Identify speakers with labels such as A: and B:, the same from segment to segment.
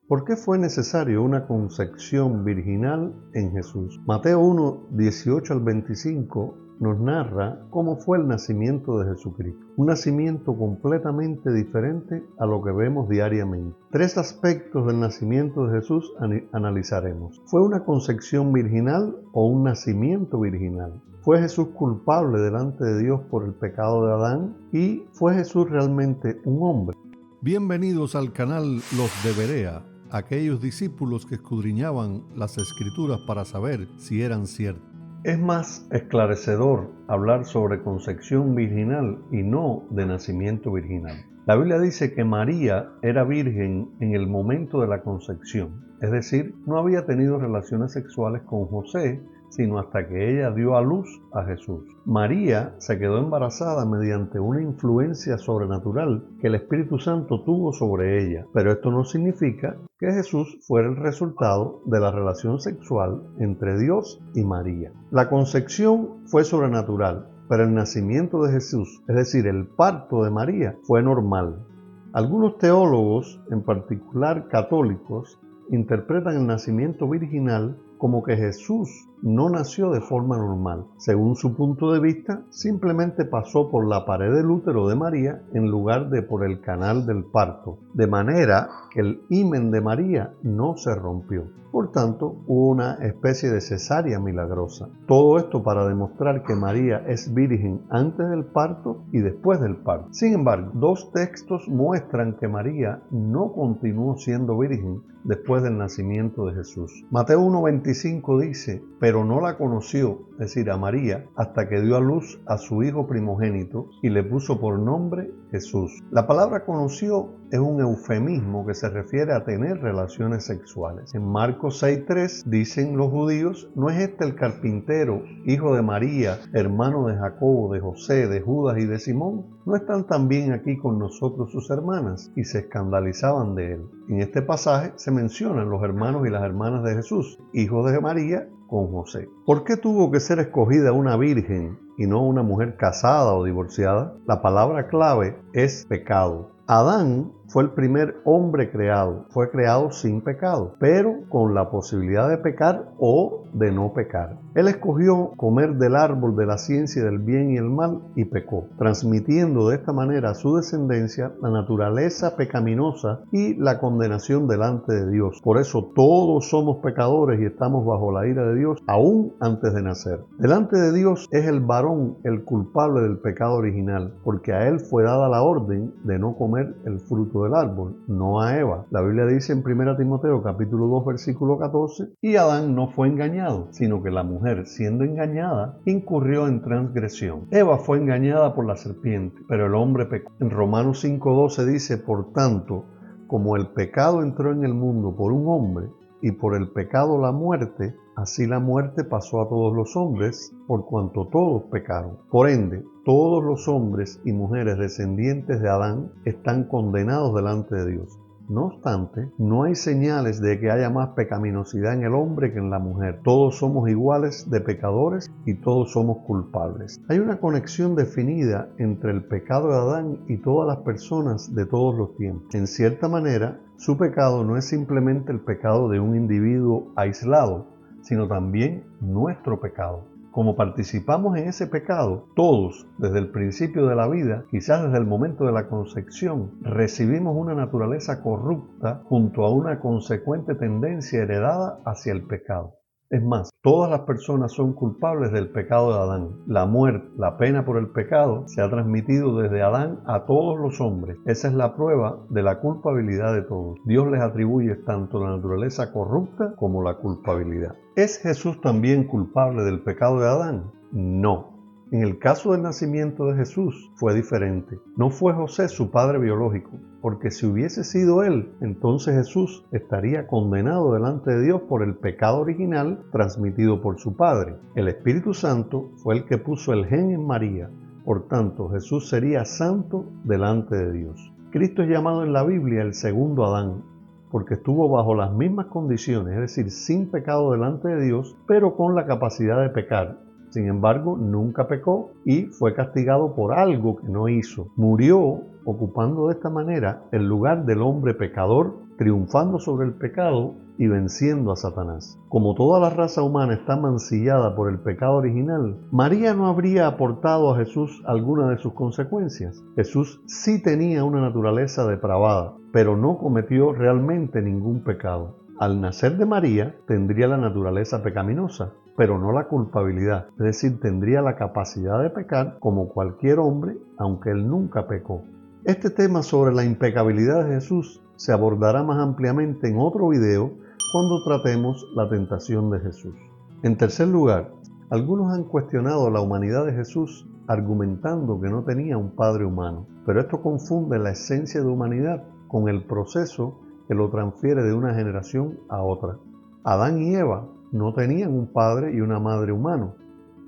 A: ¿Por qué fue necesario una concepción virginal en Jesús? Mateo 1, 18 al 25 nos narra cómo fue el nacimiento de Jesucristo. Un nacimiento completamente diferente a lo que vemos diariamente. 3 aspectos del nacimiento de Jesús analizaremos. ¿Fue una concepción virginal o un nacimiento virginal? ¿Fue Jesús culpable delante de Dios por el pecado de Adán? ¿Y fue Jesús realmente un hombre?
B: Bienvenidos al canal Los de Berea, aquellos discípulos que escudriñaban las Escrituras para saber si eran ciertas.
A: Es más esclarecedor hablar sobre concepción virginal y no de nacimiento virginal. La Biblia dice que María era virgen en el momento de la concepción, es decir, no había tenido relaciones sexuales con José, sino hasta que ella dio a luz a Jesús. María se quedó embarazada mediante una influencia sobrenatural que el Espíritu Santo tuvo sobre ella, pero esto no significa que Jesús fuera el resultado de la relación sexual entre Dios y María. La concepción fue sobrenatural, pero el nacimiento de Jesús, es decir, el parto de María, fue normal. Algunos teólogos, en particular católicos, interpretan el nacimiento virginal como que Jesús no nació de forma normal. Según su punto de vista, simplemente pasó por la pared del útero de María en lugar de por el canal del parto, de manera que el himen de María no se rompió. Por tanto, hubo una especie de cesárea milagrosa. Todo esto para demostrar que María es virgen antes del parto y después del parto. Sin embargo, 2 textos muestran que María no continuó siendo virgen después del nacimiento de Jesús. Mateo 1:25 dice: pero no la conoció, es decir, a María, hasta que dio a luz a su hijo primogénito y le puso por nombre Jesús. La palabra conoció es un eufemismo que se refiere a tener relaciones sexuales. En Marcos 6:3 dicen los judíos: ¿no es este el carpintero, hijo de María, hermano de Jacobo, de José, de Judas y de Simón? ¿No están también aquí con nosotros sus hermanas? Y se escandalizaban de él. En este pasaje se mencionan los hermanos y las hermanas de Jesús, hijos de María, con José. ¿Por qué tuvo que ser escogida una virgen y no una mujer casada o divorciada? La palabra clave es pecado. Adán fue el primer hombre creado, fue creado sin pecado, pero con la posibilidad de pecar o de no pecar. Él escogió comer del árbol de la ciencia del bien y el mal y pecó, transmitiendo de esta manera a su descendencia la naturaleza pecaminosa y la condenación delante de Dios. Por eso todos somos pecadores y estamos bajo la ira de Dios aún antes de nacer. Delante de Dios es el varón el culpable del pecado original, porque a él fue dada la orden de no comer el fruto del árbol, no a Eva. La Biblia dice en 1 Timoteo capítulo 2 versículo 14: y Adán no fue engañado, sino que la mujer, siendo engañada, incurrió en transgresión. Eva fue engañada por la serpiente, pero el hombre pecó. En Romanos 5:12 dice: por tanto, como el pecado entró en el mundo por un hombre, y por el pecado la muerte, así la muerte pasó a todos los hombres, por cuanto todos pecaron. Por ende, todos los hombres y mujeres descendientes de Adán están condenados delante de Dios. No obstante, no hay señales de que haya más pecaminosidad en el hombre que en la mujer. Todos somos iguales de pecadores y todos somos culpables. Hay una conexión definida entre el pecado de Adán y todas las personas de todos los tiempos. En cierta manera, su pecado no es simplemente el pecado de un individuo aislado, sino también nuestro pecado. Como participamos en ese pecado, todos, desde el principio de la vida, quizás desde el momento de la concepción, recibimos una naturaleza corrupta junto a una consecuente tendencia heredada hacia el pecado. Es más, todas las personas son culpables del pecado de Adán. La muerte, la pena por el pecado, se ha transmitido desde Adán a todos los hombres. Esa es la prueba de la culpabilidad de todos. Dios les atribuye tanto la naturaleza corrupta como la culpabilidad. ¿Es Jesús también culpable del pecado de Adán? No. En el caso del nacimiento de Jesús fue diferente. No fue José su padre biológico, porque si hubiese sido él, entonces Jesús estaría condenado delante de Dios por el pecado original transmitido por su padre. El Espíritu Santo fue el que puso el gen en María. Por tanto, Jesús sería santo delante de Dios. Cristo es llamado en la Biblia el segundo Adán, porque estuvo bajo las mismas condiciones, es decir, sin pecado delante de Dios, pero con la capacidad de pecar, Sin embargo, nunca pecó y fue castigado por algo que no hizo. Murió ocupando de esta manera el lugar del hombre pecador, triunfando sobre el pecado y venciendo a Satanás. Como toda la raza humana está mancillada por el pecado original, María no habría aportado a Jesús alguna de sus consecuencias. Jesús sí tenía una naturaleza depravada, pero no cometió realmente ningún pecado. Al nacer de María, tendría la naturaleza pecaminosa, pero no la culpabilidad, es decir, tendría la capacidad de pecar como cualquier hombre, aunque él nunca pecó. Este tema sobre la impecabilidad de Jesús se abordará más ampliamente en otro video cuando tratemos la tentación de Jesús. En tercer lugar, algunos han cuestionado la humanidad de Jesús argumentando que no tenía un padre humano, pero esto confunde la esencia de humanidad con el proceso que lo transfiere de una generación a otra. Adán y Eva no tenían un padre y una madre humanos.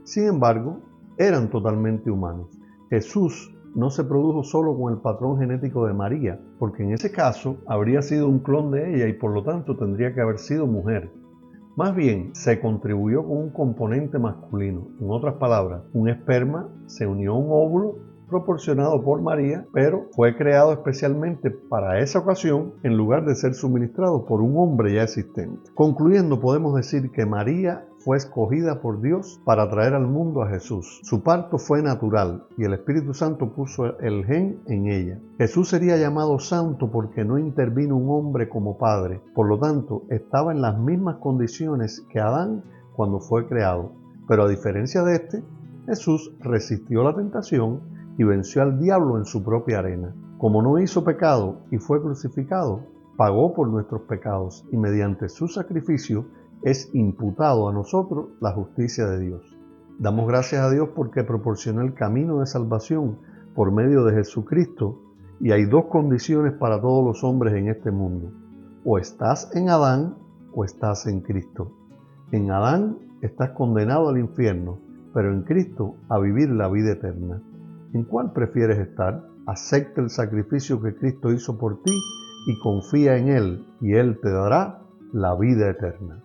A: Sin embargo, eran totalmente humanos. Jesús no se produjo solo con el patrón genético de María, porque en ese caso habría sido un clon de ella y por lo tanto tendría que haber sido mujer. Más bien, se contribuyó con un componente masculino. En otras palabras, un esperma se unió a un óvulo proporcionado por María, pero fue creado especialmente para esa ocasión en lugar de ser suministrado por un hombre ya existente. Concluyendo, podemos decir que María fue escogida por Dios para traer al mundo a Jesús. Su parto fue natural y el Espíritu Santo puso el gen en ella. Jesús sería llamado santo porque no intervino un hombre como padre. Por lo tanto, estaba en las mismas condiciones que Adán cuando fue creado. Pero a diferencia de este, Jesús resistió la tentación y venció al diablo en su propia arena. Como no hizo pecado y fue crucificado, pagó por nuestros pecados y mediante su sacrificio es imputado a nosotros la justicia de Dios. Damos gracias a Dios porque proporcionó el camino de salvación por medio de Jesucristo y hay dos condiciones para todos los hombres en este mundo. O estás en Adán o estás en Cristo. En Adán estás condenado al infierno, pero en Cristo a vivir la vida eterna. ¿En cuál prefieres estar? Acepta el sacrificio que Cristo hizo por ti y confía en Él, y Él te dará la vida eterna.